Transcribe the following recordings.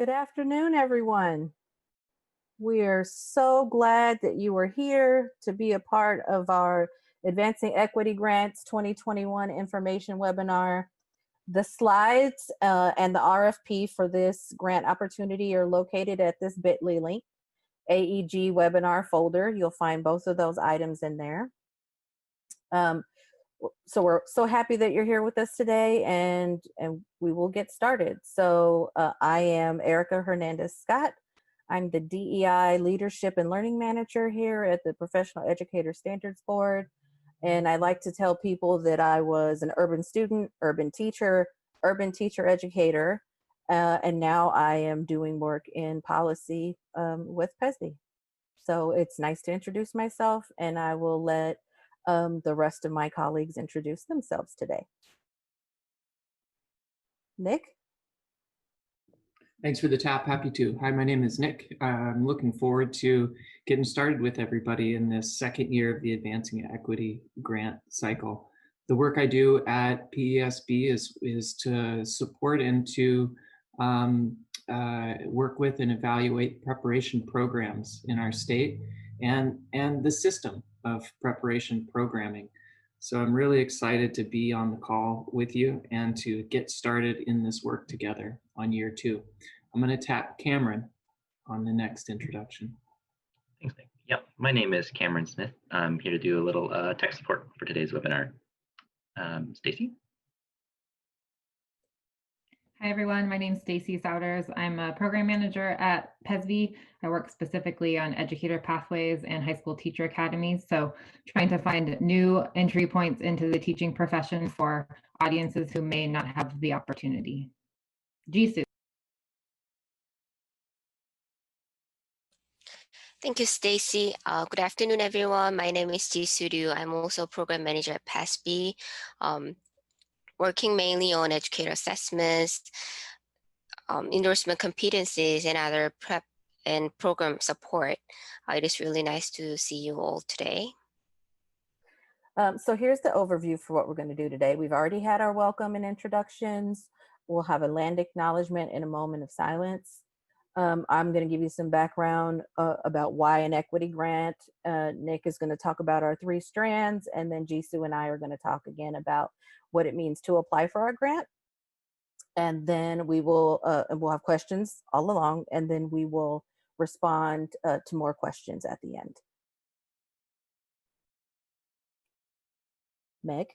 Good afternoon, everyone. We are so glad that you are here to be a part of our Advancing Equity Grants 2021 information webinar. The slides and the RFP for this grant opportunity are located at this bit.ly link, AEG webinar folder. You'll find both of those items in there. So we're so happy that you're here with us today, and we will get started. So I am Erica Hernandez Scott. I'm the DEI Leadership and Learning Manager here at the Professional Educator Standards Board. And I like to tell people that I was an urban student, urban teacher educator, and now I am doing work in policy with PESB. So it's nice to introduce myself, and I will let the rest of my colleagues introduce themselves today. Nick? Thanks for the tap. Happy to. Hi, my name is Nick. I'm looking forward to getting started with everybody in this second year of the Advancing Equity Grant cycle. The work I do at PESB is to support and to work with and evaluate preparation programs in our state and the system of preparation programming. So I'm really excited to be on the call with you and to get started in this work together on year 2. I'm going to tap Cameron on the next introduction. Thanks, Nick. Yep, my name is Cameron Smith. I'm here to do a little tech support for today's webinar. Stacy? Hi everyone, my name is Stacy Souders. I'm a program manager at PESB. I work specifically on educator pathways and high school teacher academies. So trying to find new entry points into the teaching profession for audiences who may not have the opportunity. Jisoo. Thank you, Stacy. Good afternoon, everyone. My name is Jisoo. I'm also program manager at PESB. Working mainly on educator assessments, endorsement competencies, and other prep and program support. It is really nice to see you all today. So here's the overview for what we're going to do today. We've already had our welcome and introductions. We'll have a land acknowledgement and a moment of silence. I'm going to give you some background about why an equity grant. Nick is going to talk about our 3 strands, and then Jisoo and I are going to talk again about what it means to apply for our grant. And then we'll have questions all along, and then we will respond to more questions at the end. Meg?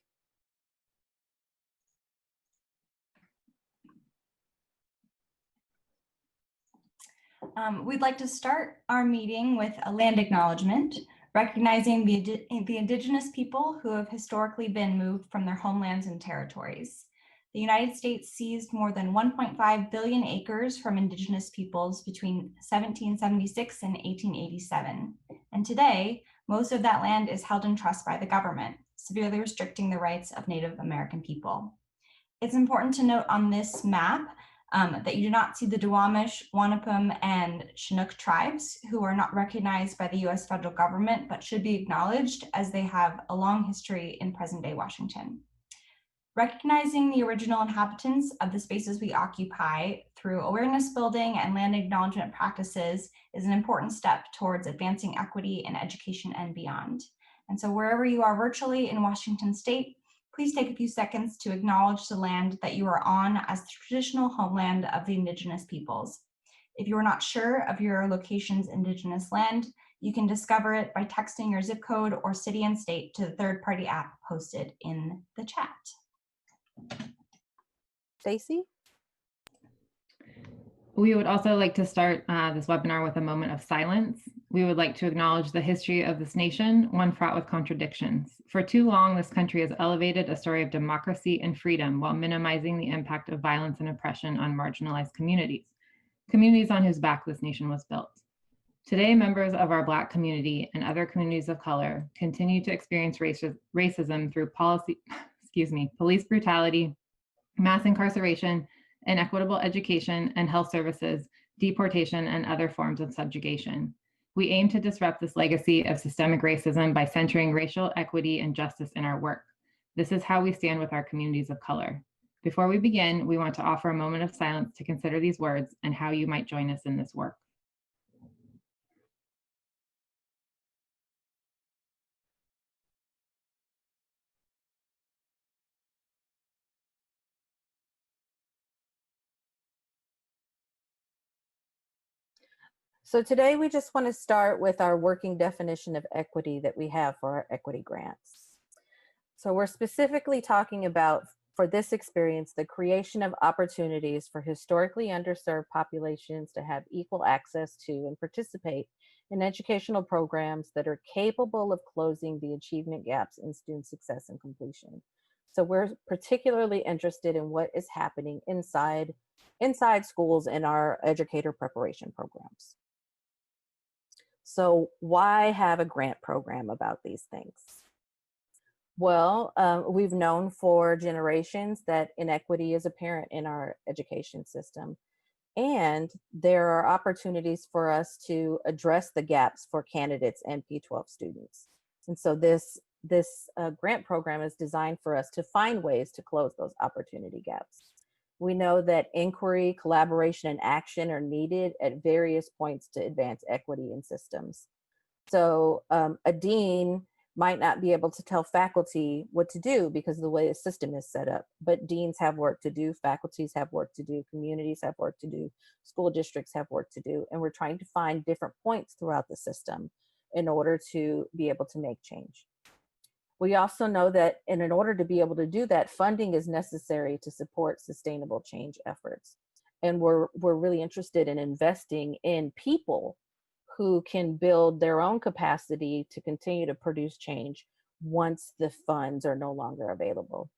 We'd like to start our meeting with a land acknowledgement, recognizing the Indigenous people who have historically been moved from their homelands and territories. The United States seized more than 1.5 billion acres from Indigenous peoples between 1776 and 1887. And today, most of that land is held in trust by the government, severely restricting the rights of Native American people. It's important to note on this map that you do not see the Duwamish, Wanapum, and Chinook tribes, who are not recognized by the US federal government, but should be acknowledged as they have a long history in present-day Washington. Recognizing the original inhabitants of the spaces we occupy through awareness building and land acknowledgement practices is an important step towards advancing equity in education and beyond. And so wherever you are virtually in Washington State, please take a few seconds to acknowledge the land that you are on as the traditional homeland of the Indigenous peoples. If you are not sure of your location's Indigenous land, you can discover it by texting your zip code or city and state to the third-party app posted in the chat. Stacy? We would also like to start this webinar with a moment of silence. We would like to acknowledge the history of this nation, one fraught with contradictions. For too long, this country has elevated a story of democracy and freedom while minimizing the impact of violence and oppression on marginalized communities on whose back this nation was built. Today, members of our Black community and other communities of color continue to experience racism through police brutality, mass incarceration, inequitable education and health services, deportation, and other forms of subjugation. We aim to disrupt this legacy of systemic racism by centering racial equity and justice in our work. This is how we stand with our communities of color. Before we begin, we want to offer a moment of silence to consider these words and how you might join us in this work. So today we just want to start with our working definition of equity that we have for our equity grants. So we're specifically talking about, for this experience, the creation of opportunities for historically underserved populations to have equal access to and participate in educational programs that are capable of closing the achievement gaps in student success and completion. So we're particularly interested in what is happening inside schools in our educator preparation programs. So why have a grant program about these things? Well, we've known for generations that inequity is apparent in our education system, and there are opportunities for us to address the gaps for candidates and P-12 students. And so this grant program is designed for us to find ways to close those opportunity gaps. We know that inquiry, collaboration, and action are needed at various points to advance equity in systems. So a dean might not be able to tell faculty what to do because of the way the system is set up, but deans have work to do, faculties have work to do, communities have work to do, school districts have work to do, and we're trying to find different points throughout the system in order to be able to make change. We also know that in order to be able to do that, funding is necessary to support sustainable change efforts. And we're really interested in investing in people who can build their own capacity to continue to produce change once the funds are no longer available.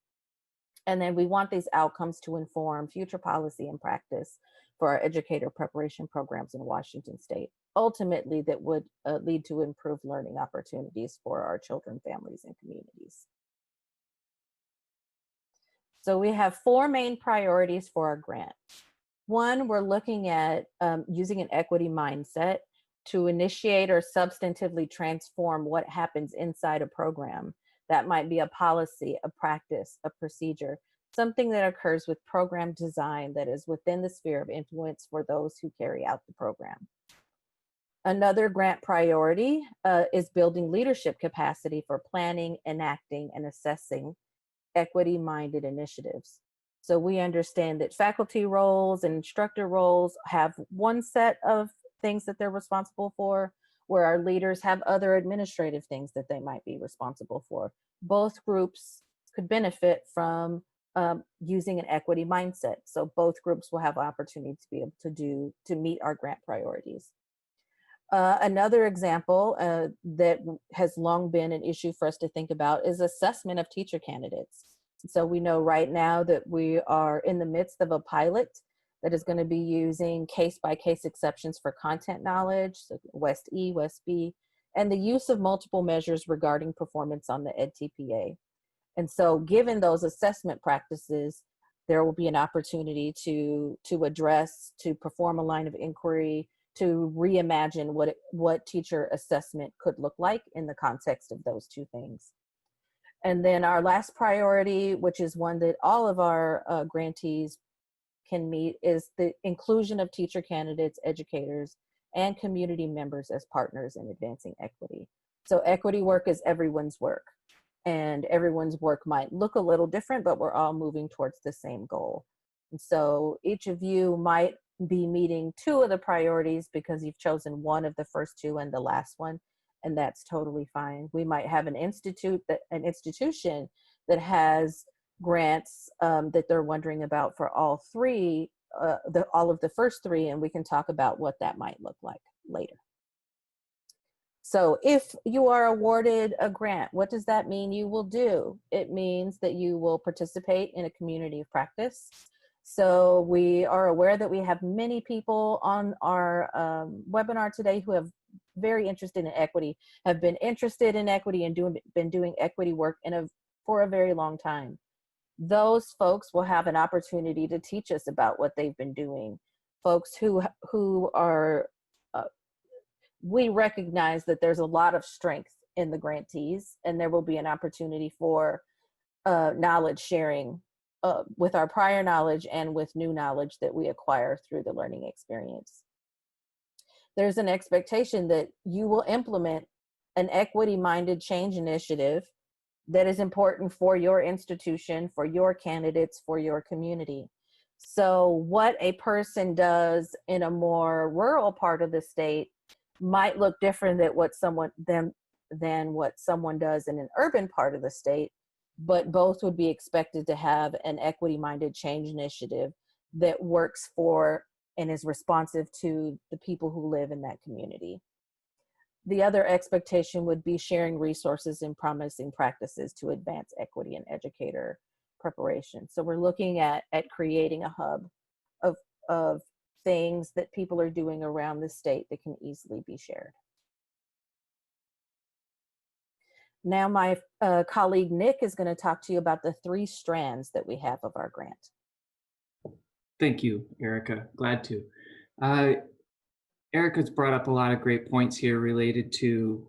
And then we want these outcomes to inform future policy and practice for our educator preparation programs in Washington State. Ultimately, that would lead to improved learning opportunities for our children, families, and communities. So we have 4 main priorities for our grant. One, we're looking at using an equity mindset to initiate or substantively transform what happens inside a program. That might be a policy, a practice, a procedure, something that occurs with program design that is within the sphere of influence for those who carry out the program. Another grant priority is building leadership capacity for planning, enacting, and assessing equity-minded initiatives. So we understand that faculty roles and instructor roles have one set of things that they're responsible for, where our leaders have other administrative things that they might be responsible for. Both groups could benefit from using an equity mindset. So both groups will have opportunity to be able to meet our grant priorities. Another example that has long been an issue for us to think about is assessment of teacher candidates. So we know right now that we are in the midst of a pilot that is going to be using case-by-case exceptions for content knowledge, so West E, West B, and the use of multiple measures regarding performance on the EdTPA. And so given those assessment practices, there will be an opportunity to address, to perform a line of inquiry, to reimagine what teacher assessment could look like in the context of those two things. And then our last priority, which is one that all of our grantees can meet, is the inclusion of teacher candidates, educators, and community members as partners in advancing equity. So equity work is everyone's work, and everyone's work might look a little different, but we're all moving towards the same goal. And so each of you might be meeting 2 of the priorities because you've chosen one of the first 2 and the last one, and that's totally fine. We might have an institution that has grants that they're wondering about for all 3, all of the first 3, and we can talk about what that might look like later. So if you are awarded a grant, what does that mean you will do? It means that you will participate in a community of practice. So we are aware that we have many people on our webinar today who have very interested in equity, have been interested in equity and been doing equity work for a very long time. Those folks will have an opportunity to teach us about what they've been doing. Folks who are, we recognize that there's a lot of strength in the grantees, and there will be an opportunity for knowledge sharing with our prior knowledge and with new knowledge that we acquire through the learning experience. There's an expectation that you will implement an equity-minded change initiative that is important for your institution, for your candidates, for your community. So what a person does in a more rural part of the state might look different than what someone does in an urban part of the state, but both would be expected to have an equity-minded change initiative that works for and is responsive to the people who live in that community. The other expectation would be sharing resources and promising practices to advance equity and educator preparation. So we're looking at creating a hub of things that people are doing around the state that can easily be shared. Now my colleague Nick is going to talk to you about the 3 strands that we have of our grant. Thank you, Erica. Glad to. Erica's brought up a lot of great points here related to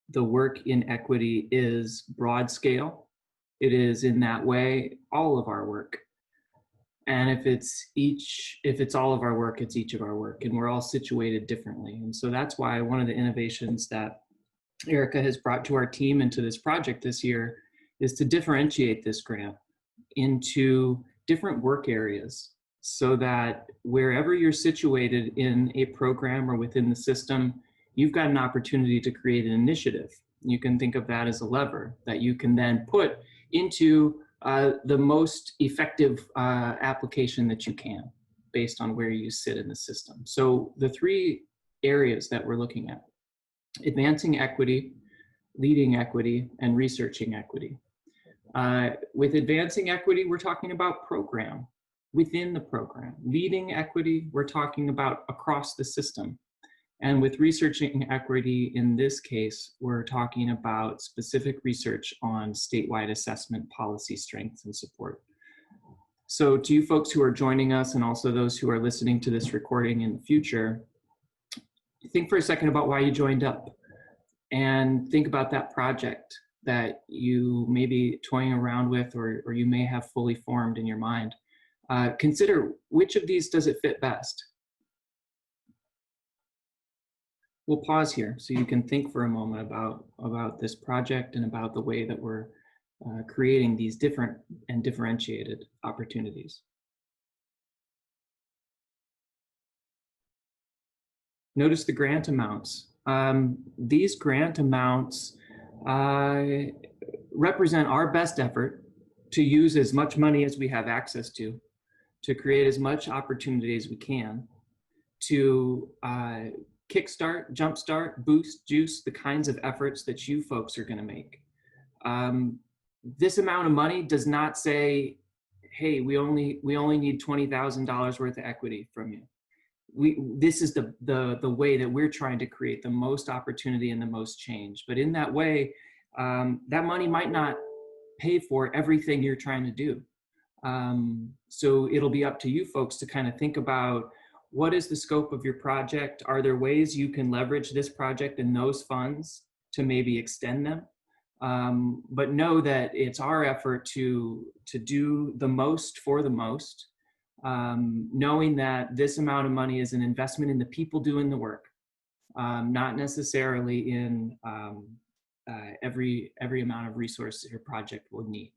the work in equity is broad scale. It is in that way all of our work. And if it's all of our work, it's each of our work, and we're all situated differently. And so that's why one of the innovations that Erica has brought to our team and to this project this year is to differentiate this grant into different work areas, so that wherever you're situated in a program or within the system, you've got an opportunity to create an initiative. You can think of that as a lever that you can then put into the most effective application that you can based on where you sit in the system. So the 3 areas that we're looking at: advancing equity, leading equity, and researching equity. With advancing equity, we're talking about program. Within the program. Leading equity, we're talking about across the system. And with researching equity, in this case, we're talking about specific research on statewide assessment policy strengths and support. So to you folks who are joining us, and also those who are listening to this recording in the future, think for a second about why you joined up, and think about that project that you may be toying around with, or you may have fully formed in your mind. Consider which of these does it fit best. We'll pause here so you can think for a moment about this project and about the way that we're creating these different and differentiated opportunities. Notice the grant amounts. These grant amounts represent our best effort to use as much money as we have access to create as much opportunity as we can, to kickstart, jumpstart, boost, juice the kinds of efforts that you folks are going to make. This amount of money does not say, hey, we only need $20,000 worth of equity from you. This is the way that we're trying to create the most opportunity and the most change. But in that way, that money might not pay for everything you're trying to do. So it'll be up to you folks to kind of think about, what is the scope of your project? Are there ways you can leverage this project and those funds to maybe extend them? But know that it's our effort to do the most for the most, knowing that this amount of money is an investment in the people doing the work, not necessarily in every amount of resources your project will need.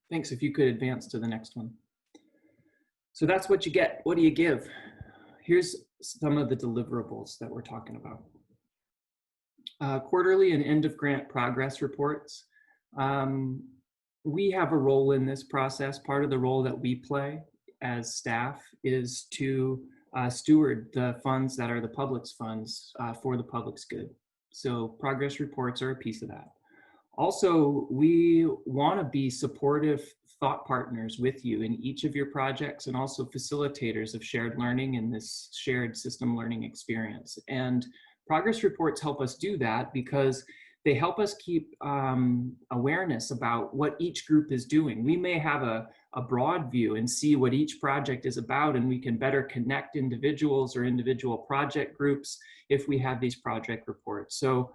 Thanks. If you could advance to the next one. So that's what you get. What do you give? Here's some of the deliverables that we're talking about. Quarterly and end of grant progress reports. We have a role in this process. Part of the role that we play as staff is to steward the funds that are the public's funds for the public's good. So progress reports are a piece of that. Also, we want to be supportive thought partners with you in each of your projects, and also facilitators of shared learning in this shared system learning experience. And progress reports help us do that because they help us keep awareness about what each group is doing. We may have a broad view and see what each project is about, and we can better connect individuals or individual project groups if we have these project reports. So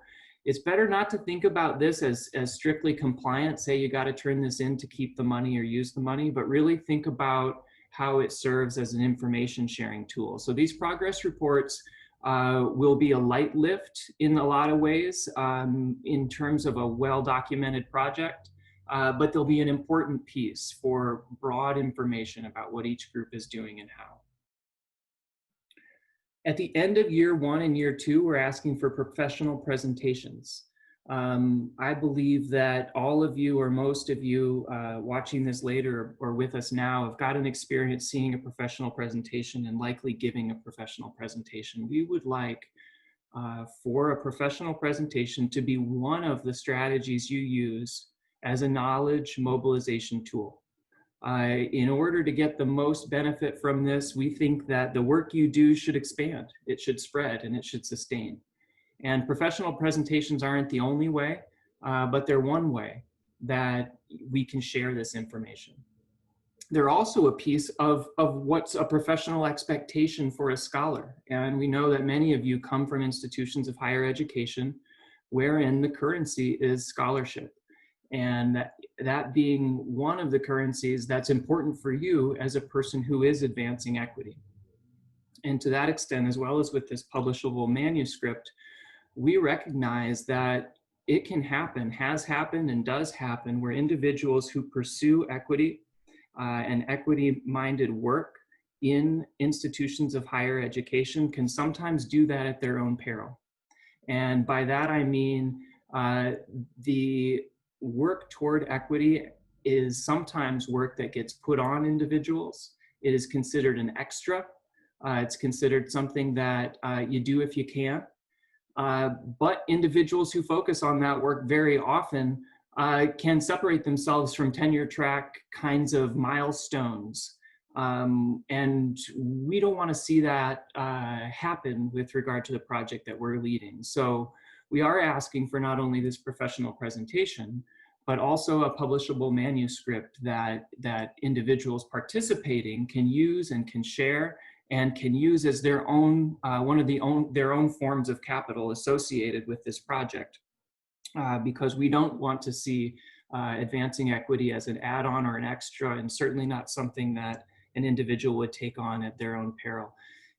it's better not to think about this as strictly compliant, say you got to turn this in to keep the money or use the money, but really think about how it serves as an information sharing tool. So these progress reports will be a light lift in a lot of ways in terms of a well-documented project, but they'll be an important piece for broad information about what each group is doing and how. At the end of year 1 and year 2, we're asking for professional presentations. I believe that all of you or most of you watching this later or with us now have got an experience seeing a professional presentation and likely giving a professional presentation. We would like for a professional presentation to be one of the strategies you use as a knowledge mobilization tool. In order to get the most benefit from this, we think that the work you do should expand, it should spread, and it should sustain. And professional presentations aren't the only way, but they're one way that we can share this information. They're also a piece of what's a professional expectation for a scholar. And we know that many of you come from institutions of higher education wherein the currency is scholarship. And that being one of the currencies that's important for you as a person who is advancing equity. And to that extent, as well as with this publishable manuscript, we recognize that it can happen, has happened, and does happen where individuals who pursue equity and equity-minded work in institutions of higher education can sometimes do that at their own peril. And by that I mean the work toward equity is sometimes work that gets put on individuals. It is considered an extra. It's considered something that you do if you can. But individuals who focus on that work very often can separate themselves from tenure track kinds of milestones. And we don't want to see that happen with regard to the project that we're leading. So we are asking for not only this professional presentation, but also a publishable manuscript that individuals participating can use and can share and can use as their own, their own forms of capital associated with this project. Because we don't want to see advancing equity as an add-on or an extra, and certainly not something that an individual would take on at their own peril.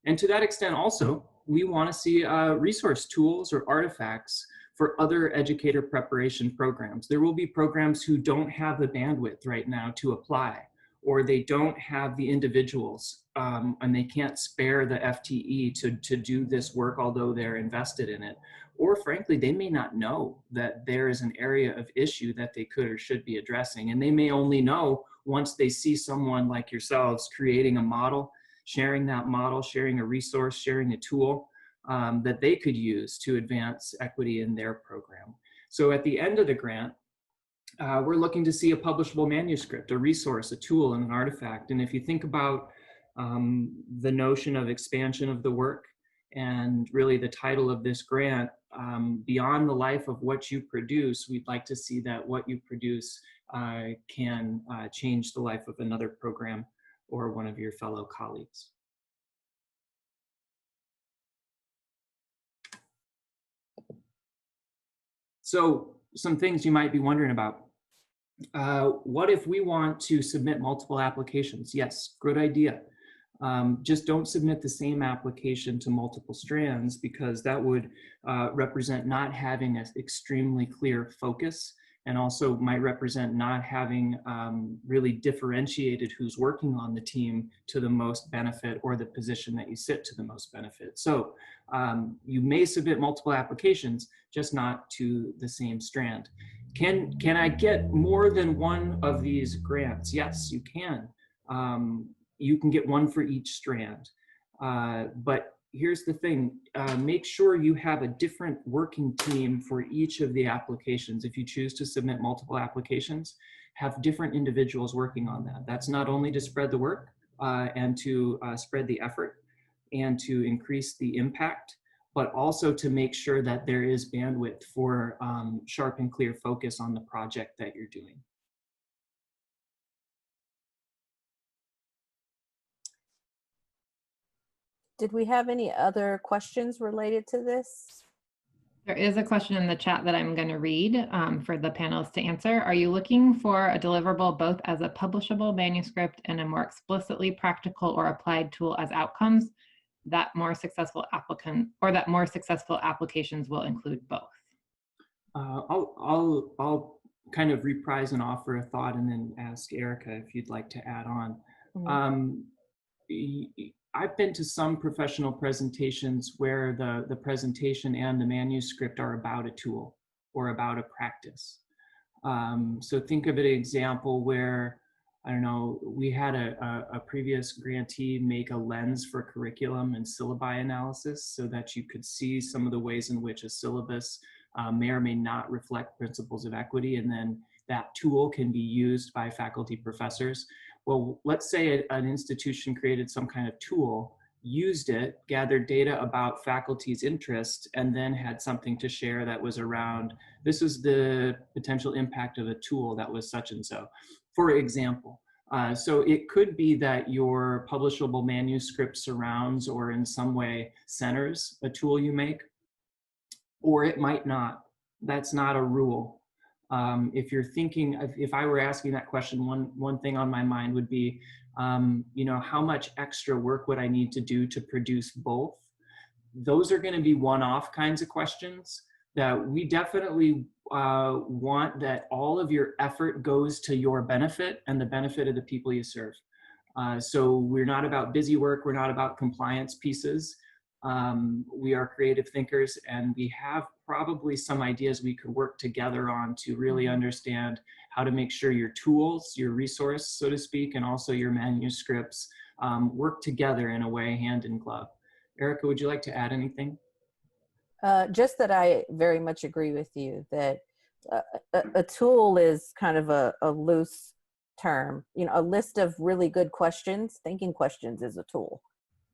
And to that extent also, we want to see resource tools or artifacts for other educator preparation programs. There will be programs who don't have the bandwidth right now to apply, or they don't have the individuals and they can't spare the FTE to do this work, although they're invested in it. Or frankly, they may not know that there is an area of issue that they could or should be addressing. And they may only know once they see someone like yourselves creating a model, sharing that model, sharing a resource, sharing a tool that they could use to advance equity in their program. So at the end of the grant, we're looking to see a publishable manuscript, a resource, a tool, and an artifact. And if you think about the notion of expansion of the work and really the title of this grant, beyond the life of what you produce, we'd like to see that what you produce can change the life of another program or one of your fellow colleagues. So some things you might be wondering about. What if we want to submit multiple applications? Yes, good idea. Just don't submit the same application to multiple strands, because that would represent not having an extremely clear focus, and also might represent not having really differentiated who's working on the team to the most benefit, or the position that you sit to the most benefit. So you may submit multiple applications, just not to the same strand. Can I get more than one of these grants? Yes, you can. You can get one for each strand. But here's the thing, make sure you have a different working team for each of the applications. If you choose to submit multiple applications, have different individuals working on that. That's not only to spread the work and to spread the effort and to increase the impact, but also to make sure that there is bandwidth for sharp and clear focus on the project that you're doing. Did we have any other questions related to this? There is a question in the chat that I'm going to read for the panelists to answer. Are you looking for a deliverable both as a publishable manuscript and a more explicitly practical or applied tool as outcomes that more successful applications will include both? I'll kind of reprise and offer a thought and then ask Erica if you'd like to add on. I've been to some professional presentations where the presentation and the manuscript are about a tool or about a practice. So think of an example where, I don't know, we had a previous grantee make a lens for curriculum and syllabi analysis so that you could see some of the ways in which a syllabus may or may not reflect principles of equity, and then that tool can be used by faculty professors. Well, let's say an institution created some kind of tool, used it, gathered data about faculty's interest, and then had something to share that was around, this is the potential impact of a tool that was such and so, for example. So it could be that your publishable manuscript surrounds or in some way centers a tool you make, or it might not. That's not a rule. If you're thinking, if I were asking that question, one thing on my mind would be, you know, how much extra work would I need to do to produce both? Those are going to be one-off kinds of questions that we definitely want that all of your effort goes to your benefit and the benefit of the people you serve. So we're not about busy work. We're not about compliance pieces. We are creative thinkers, and we have probably some ideas we could work together on to really understand how to make sure your tools, your resource, so to speak, and also your manuscripts work together in a way hand in glove. Erica, would you like to add anything? Just that I very much agree with you that a tool is kind of a loose term. You know, a list of really good questions, thinking questions is a tool.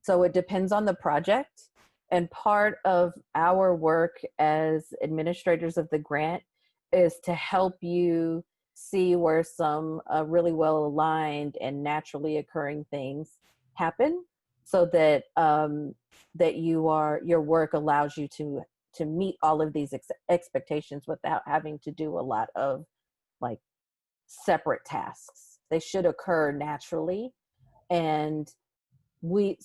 So it depends on the project. And part of our work as administrators of the grant is to help you see where some really well aligned and naturally occurring things happen, so that that your work allows you to meet all of these expectations without having to do a lot of like separate tasks. They should occur naturally. And we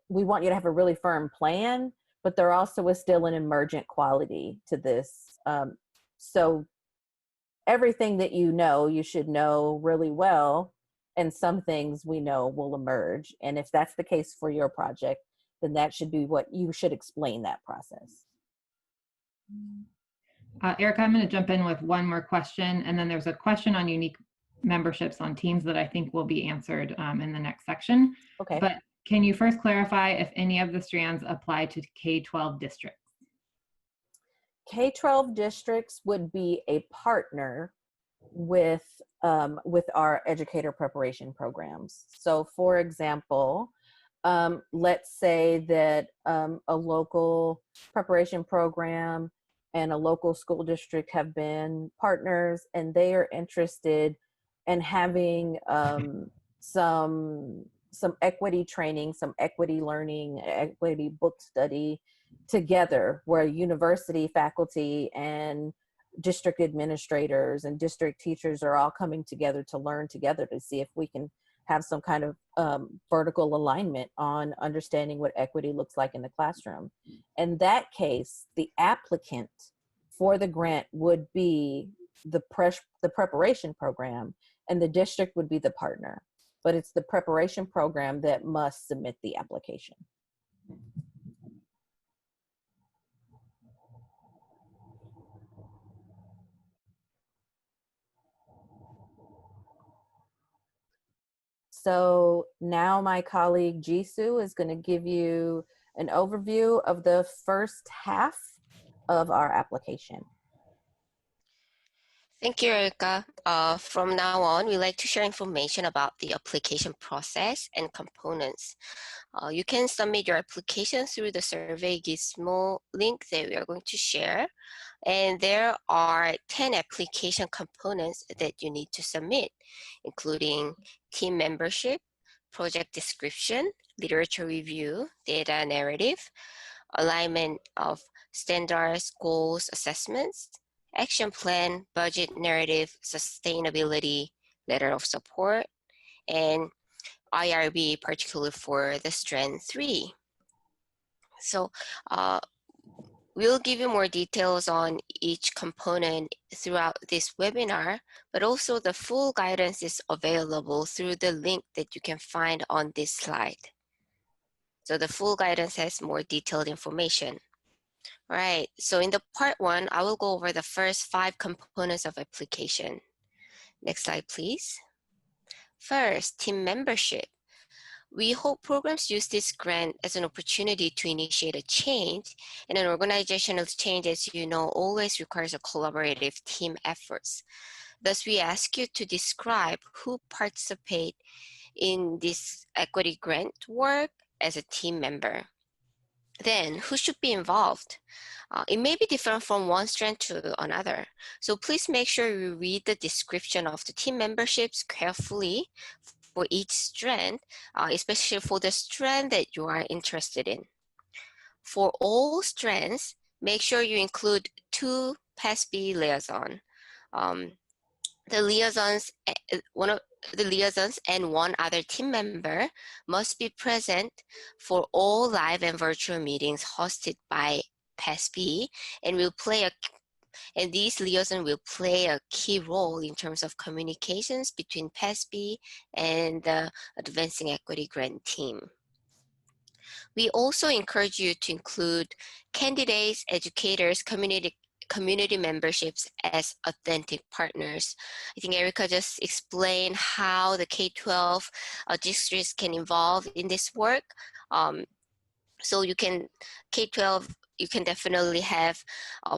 want you to have a really firm plan, but there also is still an emergent quality to this. So everything that you should know really well, and some things we know will emerge. And if that's the case for your project, then that should be what you should explain that process. Erica, I'm going to jump in with one more question, and then there's a question on unique memberships on teams that I think will be answered in the next section. Okay. But can you first clarify if any of the strands apply to K-12 districts? K-12 districts would be a partner with our educator preparation programs. So for example, let's say that a local preparation program and a local school district have been partners, and they are interested in having some equity training, some equity learning, equity book study together, where university faculty and district administrators and district teachers are all coming together to learn together to see if we can have some kind of vertical alignment on understanding what equity looks like in the classroom. In that case, the applicant for the grant would be the preparation program, and the district would be the partner. But it's the preparation program that must submit the application. So now my colleague Jisoo is going to give you an overview of the first half of our application. Thank you, Erica. From now on, we like to share information about the application process and components. You can submit your application through the Survey Gizmo link that we are going to share. And there are 10 application components that you need to submit, including team membership, project description, literature review, data narrative, alignment of standards, goals, assessments, action plan, budget narrative, sustainability, letter of support, and IRB, particularly for the strand 3. So we'll give you more details on each component throughout this webinar, but also the full guidance is available through the link that you can find on this slide. So the full guidance has more detailed information. All right, so in the part 1, I will go over the first 5 components of application. Next slide, please. First, team membership. We hope programs use this grant as an opportunity to initiate a change, and an organizational change, as you know, always requires a collaborative team efforts. Thus, we ask you to describe who participate in this equity grant work as a team member. Then, who should be involved? It may be different from one strand to another. So please make sure you read the description of the team memberships carefully for each strand, especially for the strand that you are interested in. For all strands, make sure you include 2 PASB liaison. The liaisons, one of the liaisons and one other team member must be present for all live and virtual meetings hosted by PASB, and these liaisons will play a key role in terms of communications between PASB and the Advancing Equity Grant team. We also encourage you to include candidates, educators, community memberships as authentic partners. I think Erica just explained how the K-12 districts can involve in this work. So you can, K-12, you can definitely have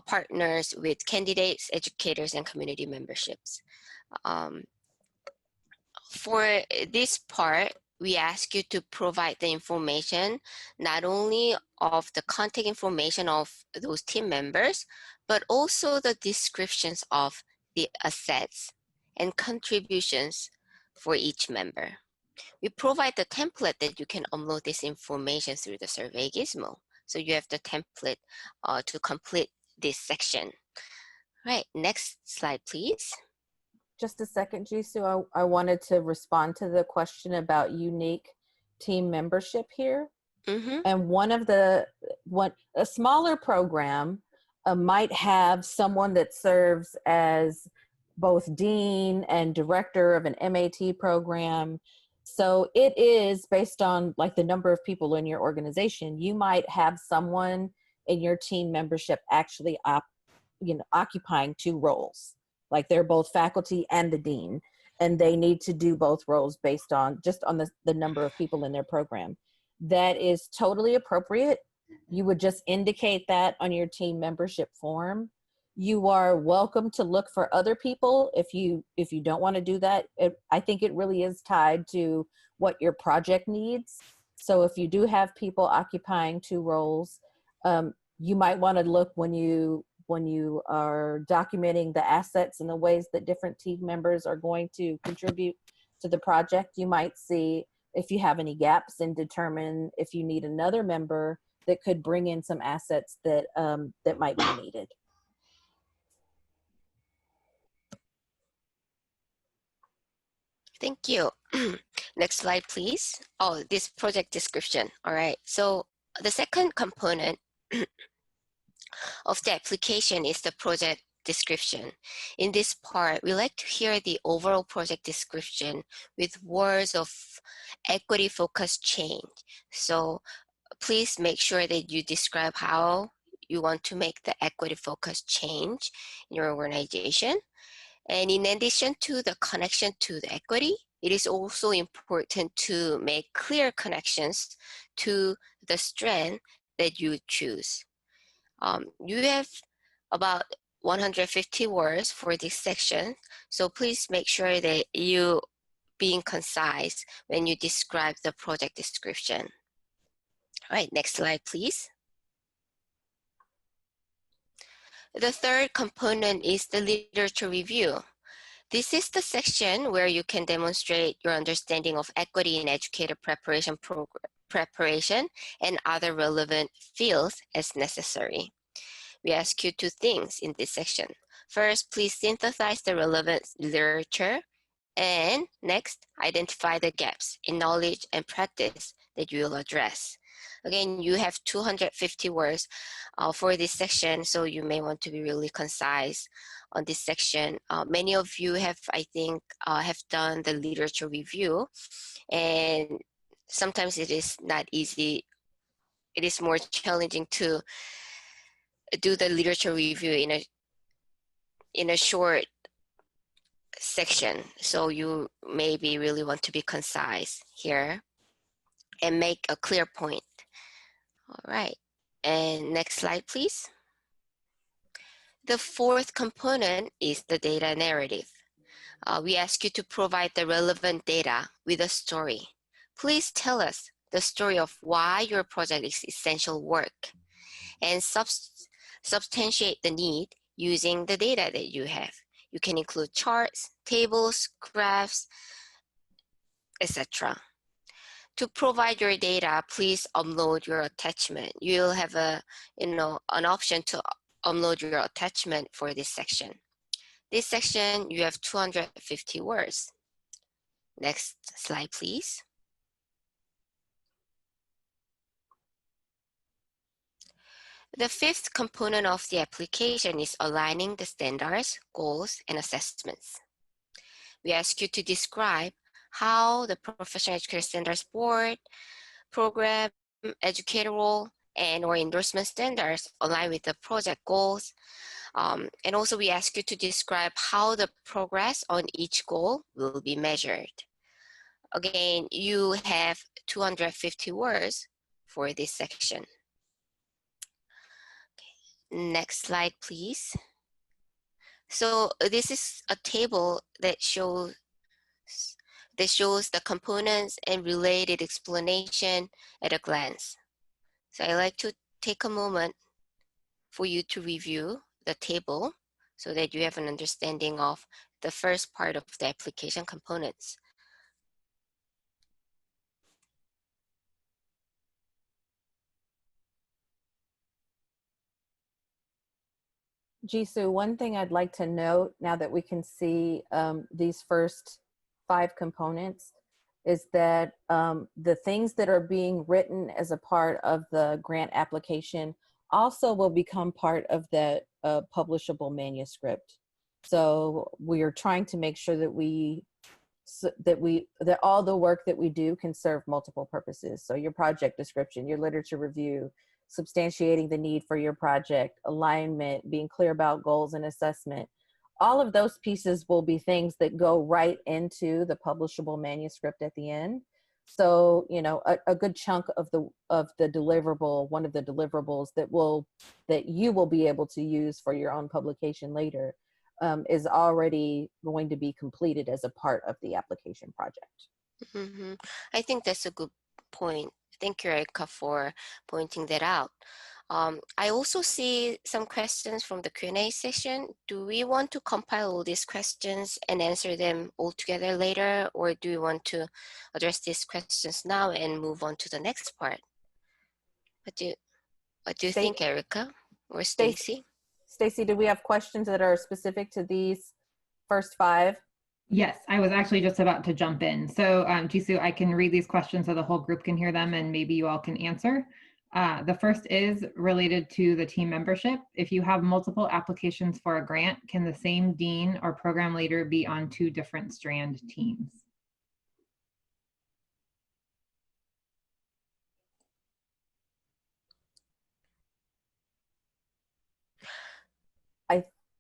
partners with candidates, educators, and community memberships. For this part, we ask you to provide the information, not only of the contact information of those team members, but also the descriptions of the assets and contributions for each member. We provide the template that you can upload this information through the survey gizmo. So you have the template to complete this section. All right, next slide, please. Just a second, Jisoo. I wanted to respond to the question about unique team membership here. Mm-hmm. And a smaller program might have someone that serves as both dean and director of an MAT program. So it is based on like the number of people in your organization. You might have someone in your team membership actually occupying 2 roles. Like they're both faculty and the dean, and they need to do both roles based on just on the number of people in their program. That is totally appropriate. You would just indicate that on your team membership form. You are welcome to look for other people if you don't want to do that. I think it really is tied to what your project needs. So if you do have people occupying 2 roles, you might want to look when you are documenting the assets and the ways that different team members are going to contribute to the project. You might see if you have any gaps and determine if you need another member that could bring in some assets that that might be needed. Thank you. Next slide, please. Oh, this project description. All right. So the second component of the application is the project description. In this part, we like to hear the overall project description with words of equity-focused change. So please make sure that you describe how you want to make the equity-focused change in your organization. And in addition to the connection to the equity, it is also important to make clear connections to the strand that you choose. You have about 150 words for this section, so please make sure that you being concise when you describe the project description. All right, next slide, please. The third component is the literature review. This is the section where you can demonstrate your understanding of equity in educator preparation and other relevant fields as necessary. We ask you two things in this section. First, please synthesize the relevant literature. And next, identify the gaps in knowledge and practice that you will address. Again, you have 250 words for this section, so you may want to be really concise on this section. Many of you have, I think, have done the literature review, and sometimes it is not easy. It is more challenging to do the literature review in a short section. So you maybe really want to be concise here and make a clear point. All right, and next slide, please. The fourth component is the data narrative. We ask you to provide the relevant data with a story. Please tell us the story of why your project is essential work and substantiate the need using the data that you have. You can include charts, tables, graphs, etc. To provide your data, please upload your attachment. You'll have an option to upload your attachment for this section. This section, you have 250 words. Next slide, please. The fifth component of the application is aligning the standards, goals, and assessments. We ask you to describe how the Professional Educator Standards Board, program, educator role, and or endorsement standards align with the project goals. And also we ask you to describe how the progress on each goal will be measured. Again, you have 250 words for this section. Okay. Next slide, please. So this is a table that shows the components and related explanation at a glance. So I like to take a moment for you to review the table so that you have an understanding of the first part of the application components. Jisoo, one thing I'd like to note now that we can see these first 5 components is that the things that are being written as a part of the grant application also will become part of that publishable manuscript. So we are trying to make sure that that all the work that we do can serve multiple purposes. So your project description, your literature review, substantiating the need for your project, alignment, being clear about goals and assessment. All of those pieces will be things that go right into the publishable manuscript at the end. So, you know, a good chunk of the deliverable, one of the deliverables that you will be able to use for your own publication later is already going to be completed as a part of the application project. Mm-hmm. I think that's a good point. Thank you, Erica, for pointing that out. I also see some questions from the Q&A session. Do we want to compile all these questions and answer them all together later, or do we want to address these questions now and move on to the next part? What do you think, Erica or Stacy? Stacy, do we have questions that are specific to these first 5? Yes, I was actually just about to jump in. So Jisoo, I can read these questions so the whole group can hear them and maybe you all can answer. The first is related to the team membership. If you have multiple applications for a grant, can the same dean or program leader be on 2 different strand teams?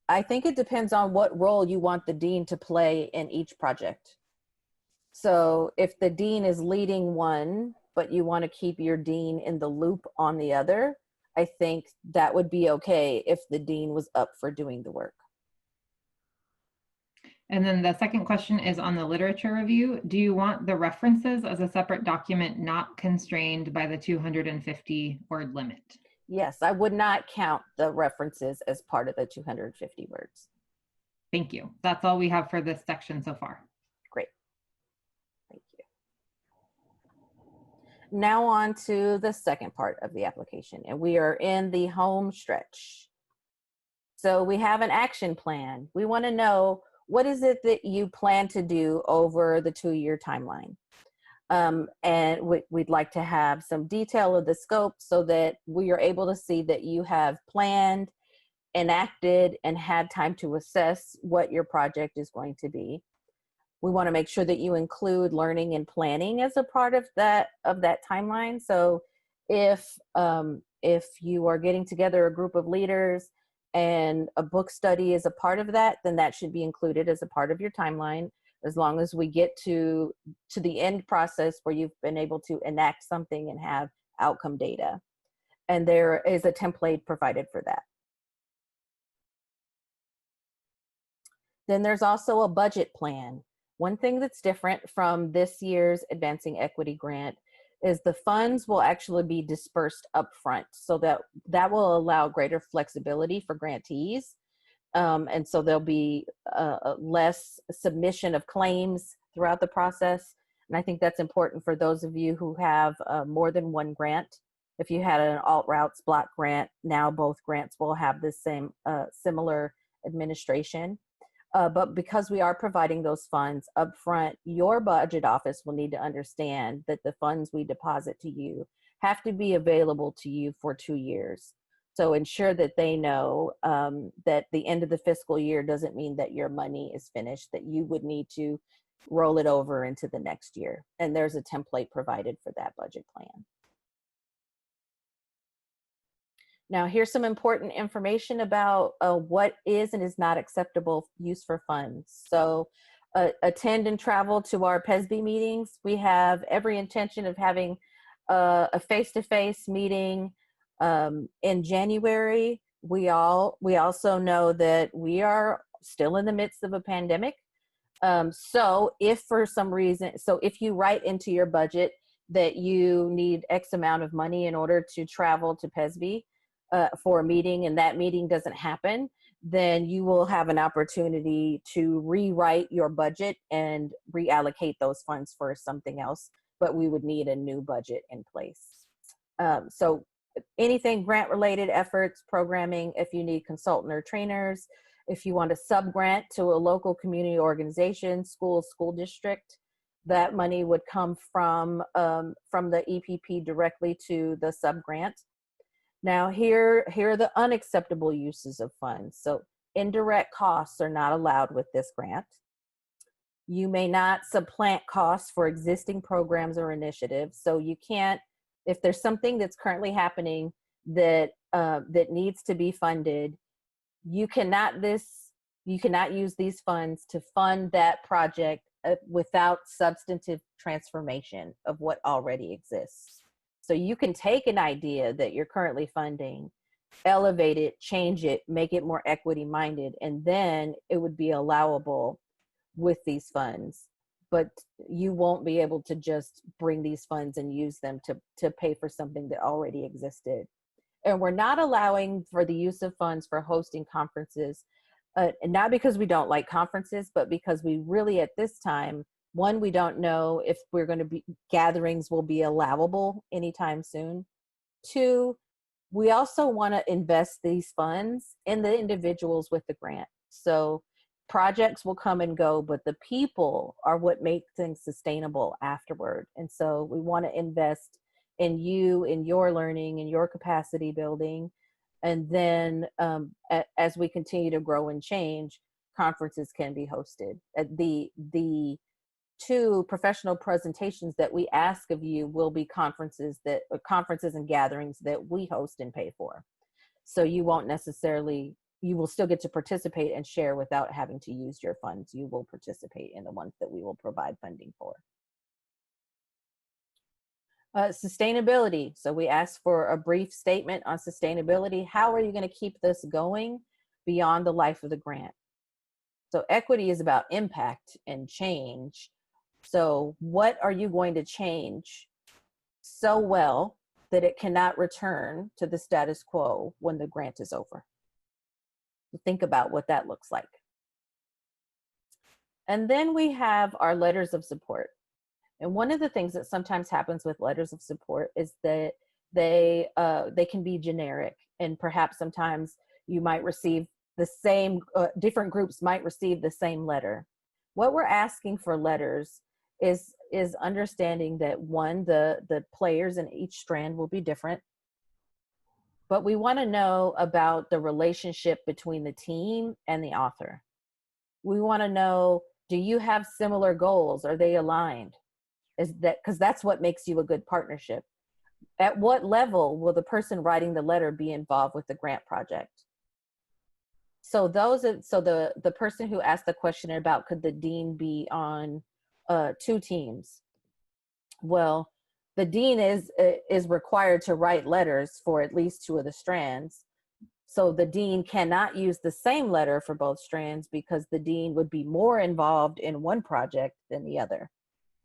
I think it depends on what role you want the dean to play in each project. So if the dean is leading one, but you want to keep your dean in the loop on the other, I think that would be okay if the dean was up for doing the work. And then the second question is on the literature review. Do you want the references as a separate document not constrained by the 250 word limit? Yes, I would not count the references as part of the 250 words. Thank you. That's all we have for this section so far. Great. Thank you. Now on to the second part of the application, and we are in the home stretch. So we have an action plan. We want to know, what is it that you plan to do over the 2-year timeline? And we'd like to have some detail of the scope so that we are able to see that you have planned, enacted, and had time to assess what your project is going to be. We want to make sure that you include learning and planning as a part of that timeline. So if you are getting together a group of leaders and a book study is a part of that, then that should be included as a part of your timeline, as long as we get to the end process where you've been able to enact something and have outcome data. And there is a template provided for that. Then there's also a budget plan. One thing that's different from this year's Advancing Equity Grant is the funds will actually be dispersed upfront, so that will allow greater flexibility for grantees. And so there'll be less submission of claims throughout the process. And I think that's important for those of you who have more than one grant. If you had an alt routes block grant, now both grants will have the same similar administration. But because we are providing those funds upfront, your budget office will need to understand that the funds we deposit to you have to be available to you for 2 years. So ensure that they know that the end of the fiscal year doesn't mean that your money is finished, that you would need to roll it over into the next year. And there's a template provided for that budget plan. Now, here's some important information about what is and is not acceptable use for funds. So attend and travel to our PESB meetings. We have every intention of having a face-to-face meeting in January. We also know that we are still in the midst of a pandemic. So if for some reason, if you write into your budget that you need X amount of money in order to travel to PESB for a meeting, and that meeting doesn't happen, then you will have an opportunity to rewrite your budget and reallocate those funds for something else, but we would need a new budget in place. So anything grant related efforts, programming, if you need consultant or trainers, if you want a sub-grant to a local community organization, school district, that money would come from the EPP directly to the sub-grant. Now here are the unacceptable uses of funds. So indirect costs are not allowed with this grant. You may not supplant costs for existing programs or initiatives. So you can't, if there's something that's currently happening that needs to be funded, you cannot use these funds to fund that project without substantive transformation of what already exists. So you can take an idea that you're currently funding, elevate it, change it, make it more equity minded, and then it would be allowable with these funds. But you won't be able to just bring these funds and use them to pay for something that already existed. And we're not allowing for the use of funds for hosting conferences, and not because we don't like conferences, but because we really at this time, one, we don't know if we're going to be gatherings will be allowable anytime soon. Two, we also want to invest these funds in the individuals with the grant. So projects will come and go, but the people are what make things sustainable afterward. And so we want to invest in you, in your learning, in your capacity building. And then as we continue to grow and change, conferences can be hosted. The 2 professional presentations that we ask of you will be conferences and gatherings that we host and pay for. So you won't necessarily, you will still get to participate and share without having to use your funds. You will participate in the ones that we will provide funding for. Sustainability. So we ask for a brief statement on sustainability. How are you going to keep this going beyond the life of the grant? So equity is about impact and change. So what are you going to change so well that it cannot return to the status quo when the grant is over? Think about what that looks like. And then we have our letters of support. And one of the things that sometimes happens with letters of support is that they can be generic, and perhaps sometimes you might receive the same, different groups might receive the same letter. What we're asking for letters is understanding that one, the players in each strand will be different, but we want to know about the relationship between the team and the author. We want to know, do you have similar goals? Are they aligned? Is that, because that's what makes you a good partnership. At what level will the person writing the letter be involved with the grant project? So the person who asked the question about could the dean be on 2 teams? Well, the dean is required to write letters for at least 2 of the strands. So the dean cannot use the same letter for both strands because the dean would be more involved in one project than the other.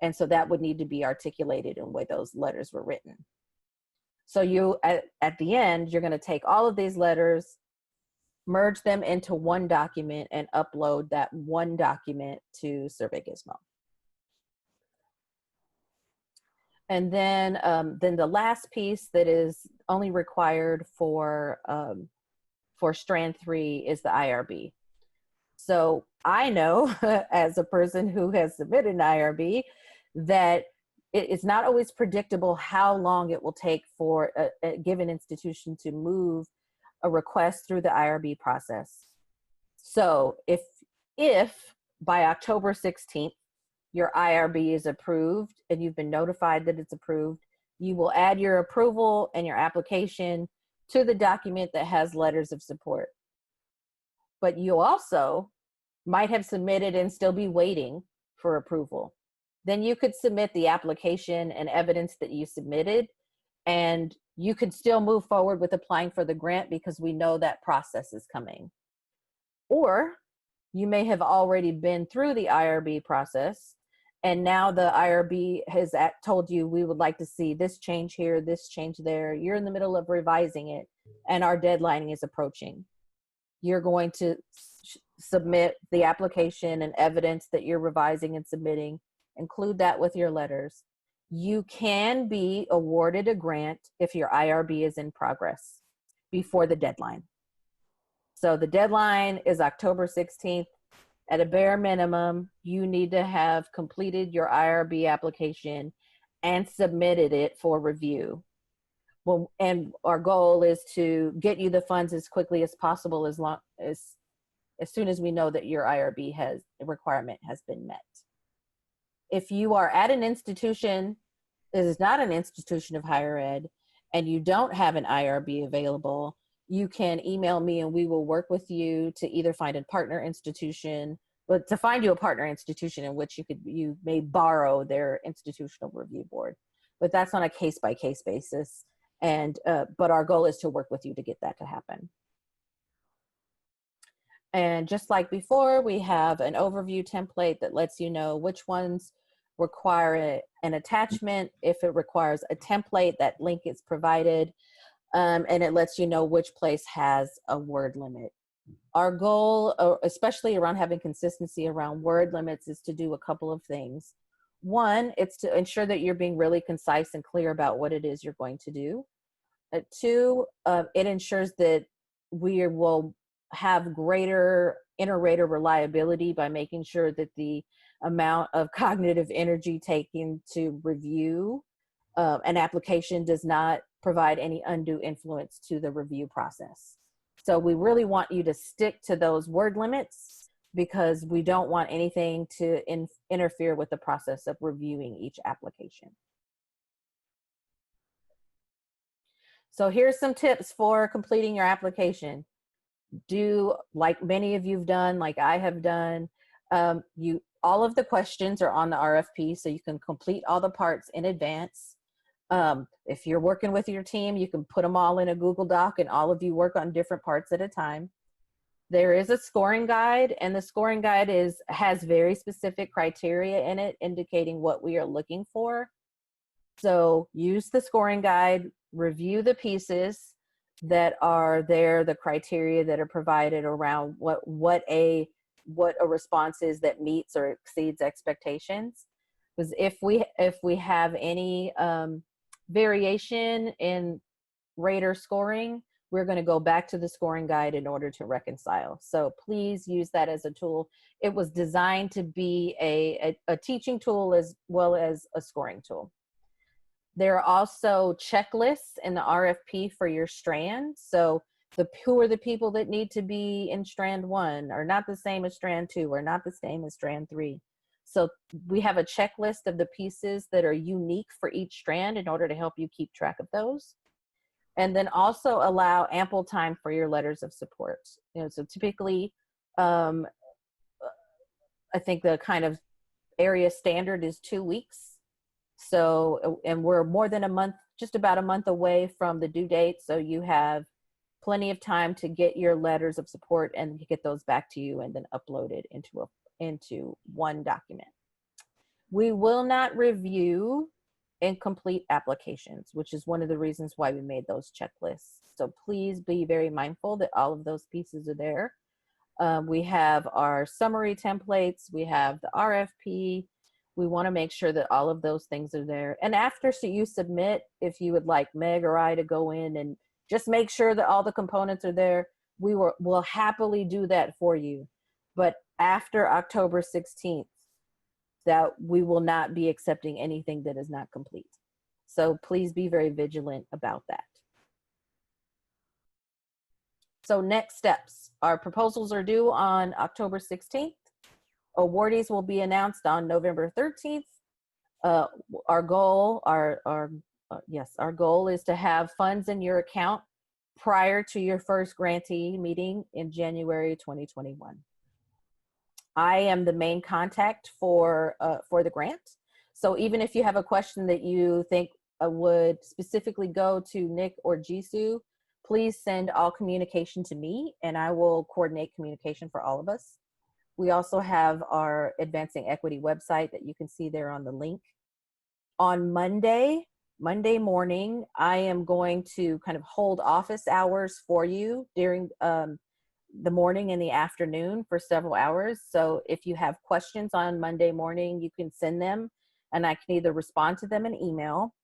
And so that would need to be articulated in the way those letters were written. So you, at the end, you're going to take all of these letters, merge them into one document, and upload that one document to Survey Gizmo. And then the last piece that is only required for strand 3 is the IRB. So I know as a person who has submitted an IRB that it's not always predictable how long it will take for a given institution to move a request through the IRB process. So if by October 16th, your IRB is approved and you've been notified that it's approved, you will add your approval and your application to the document that has letters of support. But you also might have submitted and still be waiting for approval. Then you could submit the application and evidence that you submitted, and you could still move forward with applying for the grant because we know that process is coming. Or you may have already been through the IRB process, and now the IRB has told you, we would like to see this change here, this change there. You're in the middle of revising it, and our deadline is approaching. You're going to submit the application and evidence that you're revising and submitting, include that with your letters. You can be awarded a grant if your IRB is in progress before the deadline. So the deadline is October 16th. At a bare minimum, you need to have completed your IRB application and submitted it for review. Well, and our goal is to get you the funds as quickly as possible, as soon as we know that your IRB requirement has been met. If you are at an institution that is not an institution of higher ed and you don't have an IRB available, you can email me and we will work with you to either find a partner institution, but to find you a partner institution in which you may borrow their institutional review board. But that's on a case-by-case basis. And but our goal is to work with you to get that to happen. And just like before, we have an overview template that lets you know which ones require an attachment. If it requires a template, that link is provided. And it lets you know which place has a word limit. Our goal, especially around having consistency around word limits, is to do a couple of things. One, it's to ensure that you're being really concise and clear about what it is you're going to do. Two, it ensures that we will have greater inter-rater reliability by making sure that the amount of cognitive energy taken to review an application does not provide any undue influence to the review process. So we really want you to stick to those word limits because we don't want anything to interfere with the process of reviewing each application. So here's some tips for completing your application. Do like many of you've done, like I have done. All of the questions are on the RFP, so you can complete all the parts in advance. If you're working with your team, you can put them all in a Google Doc and all of you work on different parts at a time. There is a scoring guide, and the scoring guide has very specific criteria in it indicating what we are looking for. So use the scoring guide, review the pieces that are there, the criteria that are provided around what a response is that meets or exceeds expectations. Because if we have any variation in rater scoring, we're going to go back to the scoring guide in order to reconcile. So please use that as a tool. It was designed to be a teaching tool as well as a scoring tool. There are also checklists in the RFP for your strand. So who are the people that need to be in strand 1 are not the same as strand 2 or not the same as strand 3. So we have a checklist of the pieces that are unique for each strand in order to help you keep track of those. And then also allow ample time for your letters of support. You know, so typically, I think the kind of area standard is 2 weeks. So, and we're more than a month, just about a month away from the due date. So you have plenty of time to get your letters of support and get those back to you and then uploaded into one document. We will not review incomplete applications, which is one of the reasons why we made those checklists. So please be very mindful that all of those pieces are there. We have our summary templates, we have the RFP. We want to make sure that all of those things are there. And after you submit, if you would like Meg or I to go in and just make sure that all the components are there, we'll happily do that for you. But after October 16th, that we will not be accepting anything that is not complete. So please be very vigilant about that. So next steps, our proposals are due on October 16th. Awardees will be announced on November 13th. Our goal is to have funds in your account prior to your first grantee meeting in January 2021. I am the main contact for the grant. So even if you have a question that you think would specifically go to Nick or Jisoo, please send all communication to me and I will coordinate communication for all of us. We also have our Advancing Equity website that you can see there on the link. On Monday morning, I am going to kind of hold office hours for you during the morning and the afternoon for several hours. So if you have questions on Monday morning, you can send them and I can either respond to them in email,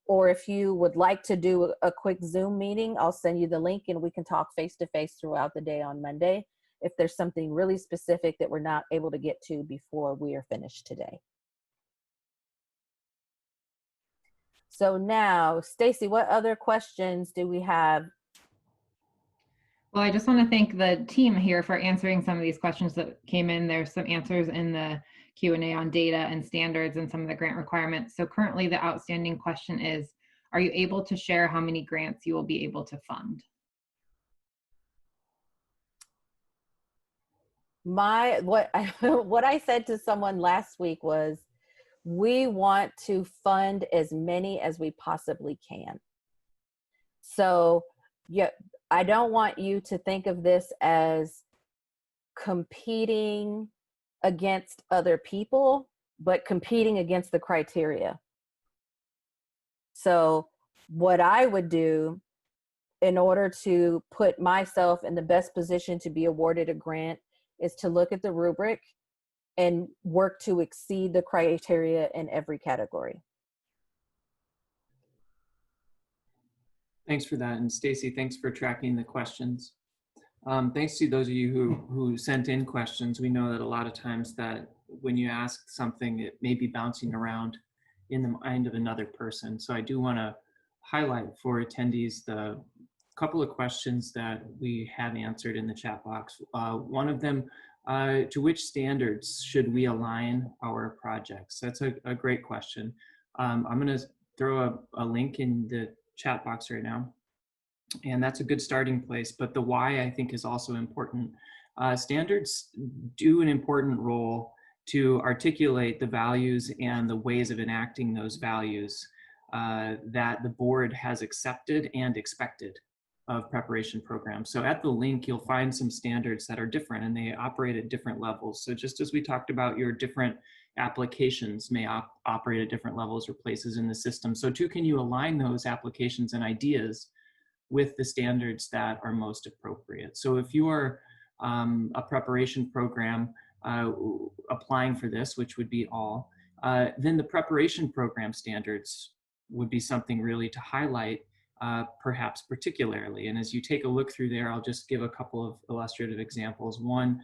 or if you would like to do a quick Zoom meeting, I'll send you the link and we can talk face-to-face throughout the day on Monday if there's something really specific that we're not able to get to before we are finished today. So now, Stacy, what other questions do we have? Well, I just want to thank the team here for answering some of these questions that came in. There's some answers in the Q&A on data and standards and some of the grant requirements. So currently the outstanding question is, are you able to share how many grants you will be able to fund? What I said to someone last week was, we want to fund as many as we possibly can. So yeah, I don't want you to think of this as competing against other people, but competing against the criteria. So what I would do in order to put myself in the best position to be awarded a grant is to look at the rubric and work to exceed the criteria in every category. Thanks for that. And Stacy, thanks for tracking the questions. Thanks to those of you who sent in questions. We know that a lot of times that when you ask something, it may be bouncing around in the mind of another person. So I do want to highlight for attendees the couple of questions that we have answered in the chat box. One of them, to which standards should we align our projects? That's a great question. I'm going to throw a link in the chat box right now, and that's a good starting place, but the why I think is also important. Standards do an important role to articulate the values and the ways of enacting those values that the board has accepted and expected of preparation programs. So at the link, you'll find some standards that are different and they operate at different levels. So just as we talked about, your different applications may operate at different levels or places in the system. So too, can you align those applications and ideas with the standards that are most appropriate? So if you are a preparation program applying for this, which would be all, then the preparation program standards would be something really to highlight perhaps particularly. And as you take a look through there, I'll just give a couple of illustrative examples. One,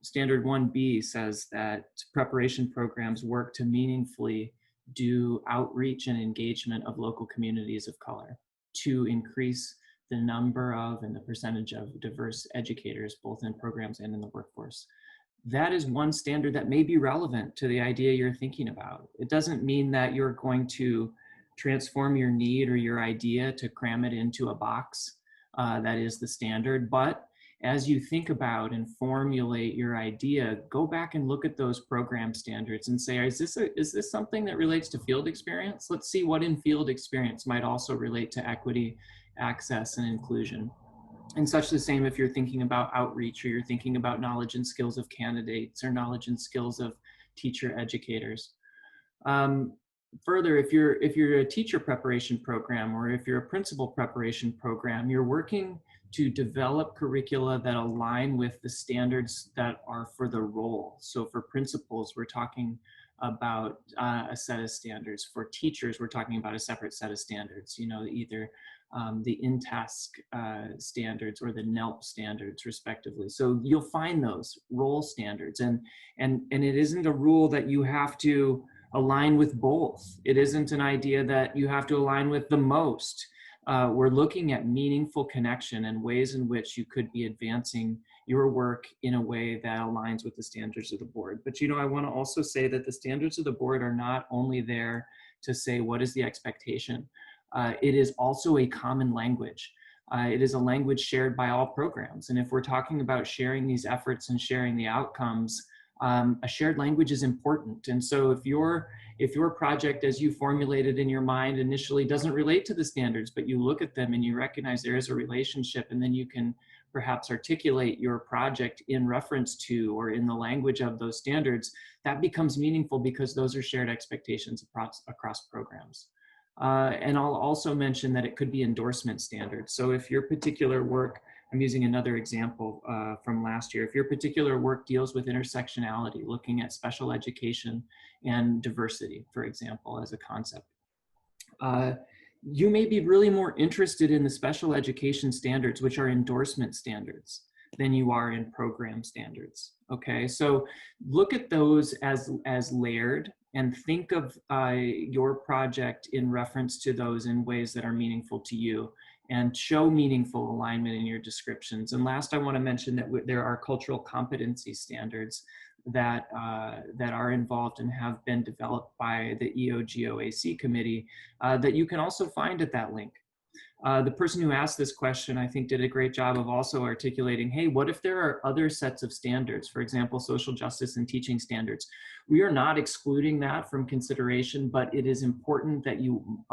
Standard 1B says that preparation programs work to meaningfully do outreach and engagement of local communities of color to increase the number of and the percentage of diverse educators, both in programs and in the workforce. That is one standard that may be relevant to the idea you're thinking about. It doesn't mean that you're going to transform your need or your idea to cram it into a box that is the standard, but as you think about and formulate your idea, go back and look at those program standards and say, is this something that relates to field experience? Let's see what in field experience might also relate to equity, access, and inclusion. And such the same if you're thinking about outreach, or you're thinking about knowledge and skills of candidates or knowledge and skills of teacher educators. Further, if you're a teacher preparation program, or if you're a principal preparation program, you're working to develop curricula that align with the standards that are for the role. So for principals, we're talking about a set of standards. For teachers, we're talking about a separate set of standards, you know, either the INTASC standards or the NELP standards respectively. So you'll find those role standards, and it isn't a rule that you have to align with both. It isn't an idea that you have to align with the most. We're looking at meaningful connection and ways in which you could be advancing your work in a way that aligns with the standards of the board. But you know, I want to also say that the standards of the board are not only there to say what is the expectation. It is also a common language. It is a language shared by all programs. And if we're talking about sharing these efforts and sharing the outcomes, a shared language is important. And so if your project, as you formulated in your mind initially, doesn't relate to the standards, but you look at them and you recognize there is a relationship, and then you can perhaps articulate your project in reference to or in the language of those standards, that becomes meaningful because those are shared expectations across programs. And I'll also mention that it could be endorsement standards. So if your particular work, I'm using another example from last year. If your particular work deals with intersectionality, looking at special education and diversity, for example, as a concept, you may be really more interested in the special education standards, which are endorsement standards, than you are in program standards. Okay, so look at those as layered and think of your project in reference to those in ways that are meaningful to you, and show meaningful alignment in your descriptions. And last, I want to mention that there are cultural competency standards that are involved and have been developed by the EOGOAC committee that you can also find at that link. The person who asked this question, I think, did a great job of also articulating, hey, what if there are other sets of standards, for example, social justice and teaching standards? We are not excluding that from consideration, but it is important that you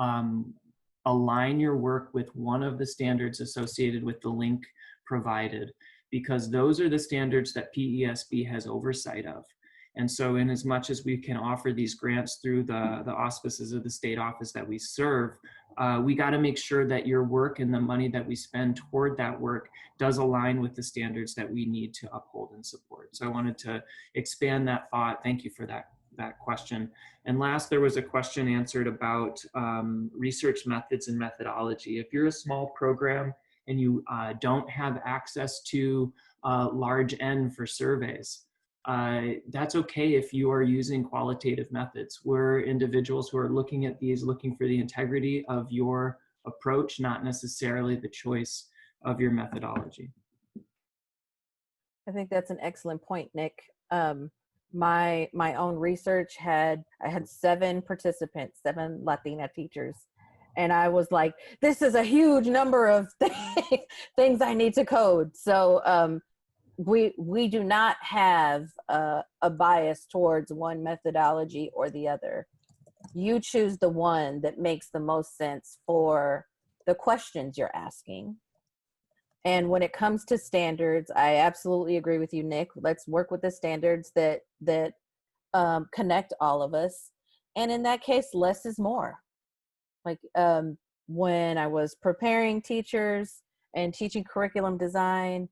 align your work with one of the standards associated with the link provided, because those are the standards that PESB has oversight of. And so in as much as we can offer these grants through the auspices of the state office that we serve, we got to make sure that your work and the money that we spend toward that work does align with the standards that we need to uphold and support. So I wanted to expand that thought. Thank you for that question. And last, there was a question answered about research methods and methodology. If you're a small program and you don't have access to large N for surveys, that's okay if you are using qualitative methods. We're individuals who are looking at these, looking for the integrity of your approach, not necessarily the choice of your methodology. I think that's an excellent point, Nick. My own research I had 7 participants, 7 Latina teachers. And I was like, this is a huge number of things I need to code. So we do not have a bias towards one methodology or the other. You choose the one that makes the most sense for the questions you're asking. And when it comes to standards, I absolutely agree with you, Nick. Let's work with the standards that connect all of us. And in that case, less is more. Like when I was preparing teachers and teaching curriculum design,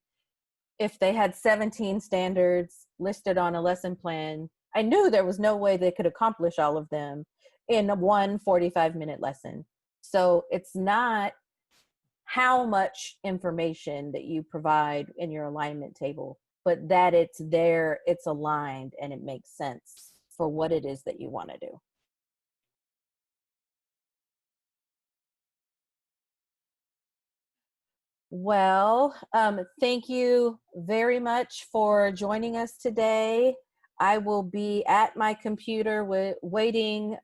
if they had 17 standards listed on a lesson plan, I knew there was no way they could accomplish all of them in one 45-minute lesson. So it's not how much information that you provide in your alignment table, but that it's there, it's aligned, and it makes sense for what it is that you want to do. Well, thank you very much for joining us today. I will be at my computer waiting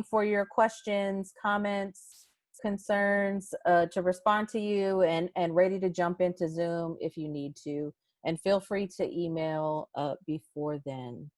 for your questions, comments, concerns to respond to you, and ready to jump into Zoom if you need to. And feel free to email before then.